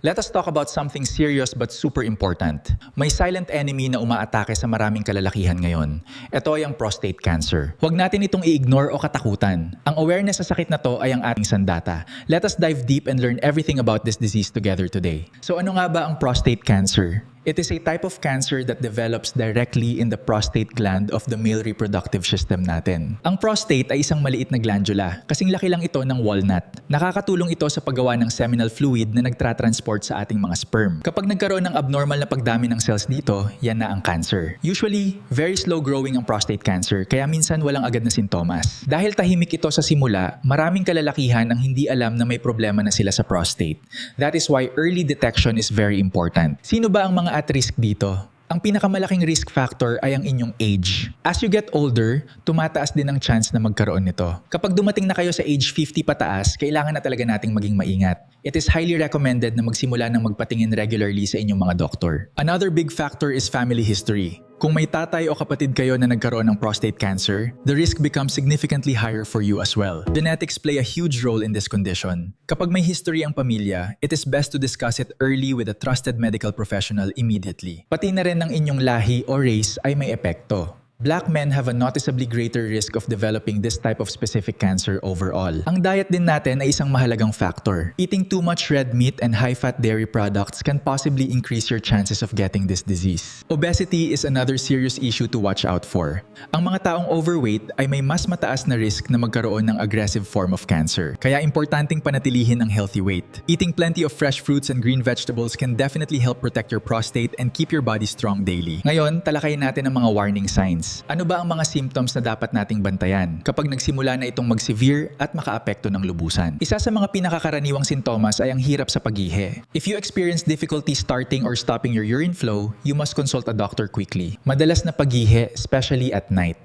Let us talk about something serious but super important. May silent enemy na umaatake sa maraming kalalakihan ngayon. Ito ay ang prostate cancer. Huwag natin itong i-ignore o katakutan. Ang awareness sa sakit na to ay ang ating sandata. Let us dive deep and learn everything about this disease together today. So ano nga ba ang prostate cancer? It is a type of cancer that develops directly in the prostate gland of the male reproductive system natin. Ang prostate ay isang maliit na glandula, kasing laki lang ito ng walnut. Nakakatulong ito sa paggawa ng seminal fluid na nagtra-transport sa ating mga sperm. Kapag nagkaroon ng abnormal na pagdami ng cells dito, yan na ang cancer. Usually, very slow growing ang prostate cancer, kaya minsan walang agad na sintomas. Dahil tahimik ito sa simula, maraming kalalakihan ang hindi alam na may problema na sila sa prostate. That is why early detection is very important. Sino ba ang mga at risk dito? Ang pinakamalaking risk factor ay ang inyong age. As you get older, tumataas din ang chance na magkaroon nito. Kapag dumating na kayo sa age 50 pataas, kailangan na talaga nating maging maingat. It is highly recommended na magsimula ng magpatingin regularly sa inyong mga doktor. Another big factor is family history. Kung may tatay o kapatid kayo na nagkaroon ng prostate cancer, the risk becomes significantly higher for you as well. Genetics play a huge role in this condition. Kapag may history ang pamilya, it is best to discuss it early with a trusted medical professional immediately. Pati na rin ang inyong lahi o race ay may epekto. Black men have a noticeably greater risk of developing this type of specific cancer overall. Ang diet din natin ay isang mahalagang factor. Eating too much red meat and high-fat dairy products can possibly increase your chances of getting this disease. Obesity is another serious issue to watch out for. Ang mga taong overweight ay may mas mataas na risk na magkaroon ng aggressive form of cancer. Kaya importanteng panatilihin ang healthy weight. Eating plenty of fresh fruits and green vegetables can definitely help protect your prostate and keep your body strong daily. Ngayon, talakayin natin ang mga warning signs. Ano ba ang mga symptoms na dapat nating bantayan kapag nagsimula na itong mag-severe at makaapekto ng lubusan? Isa sa mga pinakakaraniwang sintomas ay ang hirap sa pag-ihi. If you experience difficulty starting or stopping your urine flow, you must consult a doctor quickly. Madalas na pag-ihi, especially at night.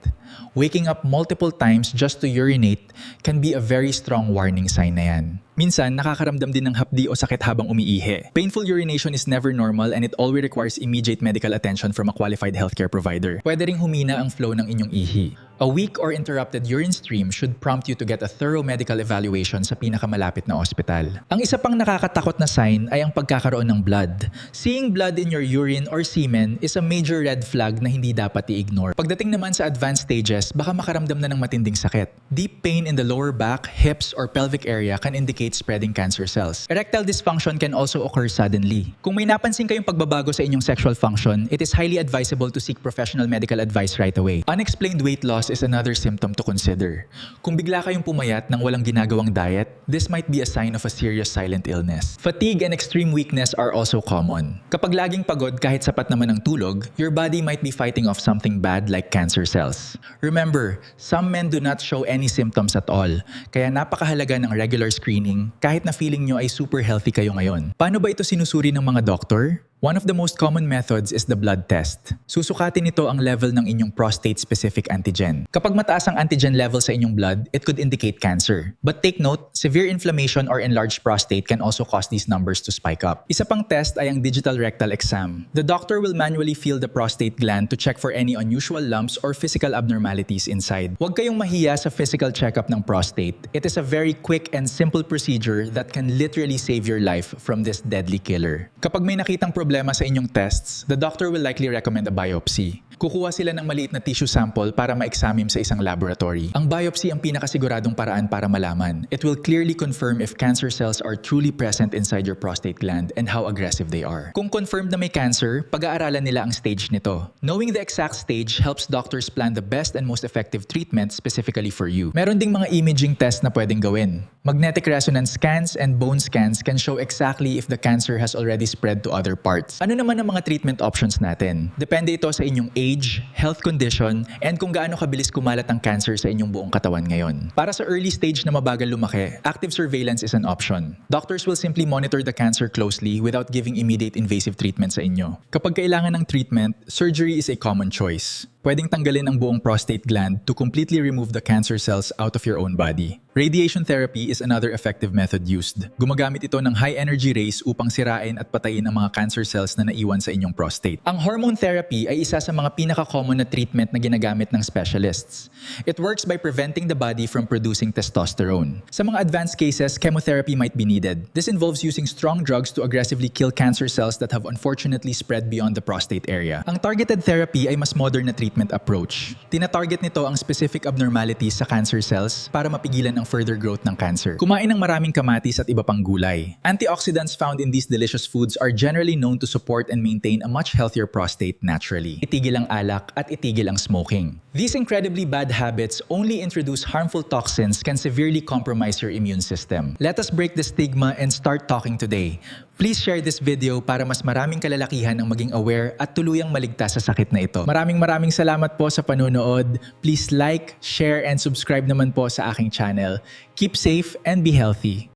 Waking up multiple times just to urinate can be a very strong warning sign na yan. Minsan, nakakaramdam din ng hapdi o sakit habang umiihi. Painful urination is never normal and it always requires immediate medical attention from a qualified healthcare provider. Pwede ring humina ang flow ng inyong ihi. A weak or interrupted urine stream should prompt you to get a thorough medical evaluation sa pinakamalapit na ospital. Ang isa pang nakakatakot na sign ay ang pagkakaroon ng blood. Seeing blood in your urine or semen is a major red flag na hindi dapat i-ignore. Pagdating naman sa advanced stages, baka makaramdam na ng matinding sakit. Deep pain in the lower back, hips, or pelvic area can indicate spreading cancer cells. Erectile dysfunction can also occur suddenly. Kung may napansin kayong pagbabago sa inyong sexual function, it is highly advisable to seek professional medical advice right away. Unexplained weight loss is another symptom to consider. Kung bigla kayong pumayat nang walang ginagawang diet, this might be a sign of a serious silent illness. Fatigue and extreme weakness are also common. Kapag laging pagod kahit sapat naman ang tulog, your body might be fighting off something bad like cancer cells. Remember, some men do not show any symptoms at all, kaya napakahalaga ng regular screening kahit na feeling nyo ay super healthy kayo ngayon. Paano ba ito sinusuri ng mga doktor? One of the most common methods is the blood test. Susukatin nito ang level ng inyong prostate-specific antigen. Kapag mataas ang antigen level sa inyong blood, it could indicate cancer. But take note, severe inflammation or enlarged prostate can also cause these numbers to spike up. Isa pang test ay ang digital rectal exam. The doctor will manually feel the prostate gland to check for any unusual lumps or physical abnormalities inside. Huwag kayong mahiya sa physical checkup ng prostate. It is a very quick and simple procedure that can literally save your life from this deadly killer. Kapag may nakitang problema sa inyong tests, the doctor will likely recommend a biopsy. Kukuha sila ng maliit na tissue sample para ma-examine sa isang laboratory. Ang biopsy ang pinakasiguradong paraan para malaman. It will clearly confirm if cancer cells are truly present inside your prostate gland and how aggressive they are. Kung confirmed na may cancer, pag-aaralan nila ang stage nito. Knowing the exact stage helps doctors plan the best and most effective treatment specifically for you. Meron ding mga imaging test na pwedeng gawin. Magnetic resonance scans and bone scans can show exactly if the cancer has already spread to other parts. Ano naman ang mga treatment options natin? Depende ito sa inyong age, health condition, and kung gaano kabilis kumalat ang cancer sa inyong buong katawan ngayon. Para sa early stage na mabagal lumaki, active surveillance is an option. Doctors will simply monitor the cancer closely without giving immediate invasive treatment sa inyo. Kapag kailangan ng treatment, surgery is a common choice. Pwedeng tanggalin ang buong prostate gland to completely remove the cancer cells out of your own body. Radiation therapy is another effective method used. Gumagamit ito ng high-energy rays upang sirain at patayin ang mga cancer cells na naiwan sa inyong prostate. Ang hormone therapy ay isa sa mga pinaka-common na treatment na ginagamit ng specialists. It works by preventing the body from producing testosterone. Sa mga advanced cases, chemotherapy might be needed. This involves using strong drugs to aggressively kill cancer cells that have unfortunately spread beyond the prostate area. Ang targeted therapy ay mas modern na treatment approach. Tina-target nito ang specific abnormalities sa cancer cells para mapigilan ang further growth ng cancer. Kumain ng maraming kamatis at iba pang gulay. Antioxidants found in these delicious foods are generally known to support and maintain a much healthier prostate naturally. Itigil ang alak at itigil ang smoking. These incredibly bad habits only introduce harmful toxins can severely compromise your immune system. Let us break the stigma and start talking today. Please share this video para mas maraming kalalakihan ang maging aware at tuluyang maligtas sa sakit na ito. Maraming salamat po sa panonood. Please like, share, and subscribe naman po sa aking channel. Keep safe and be healthy.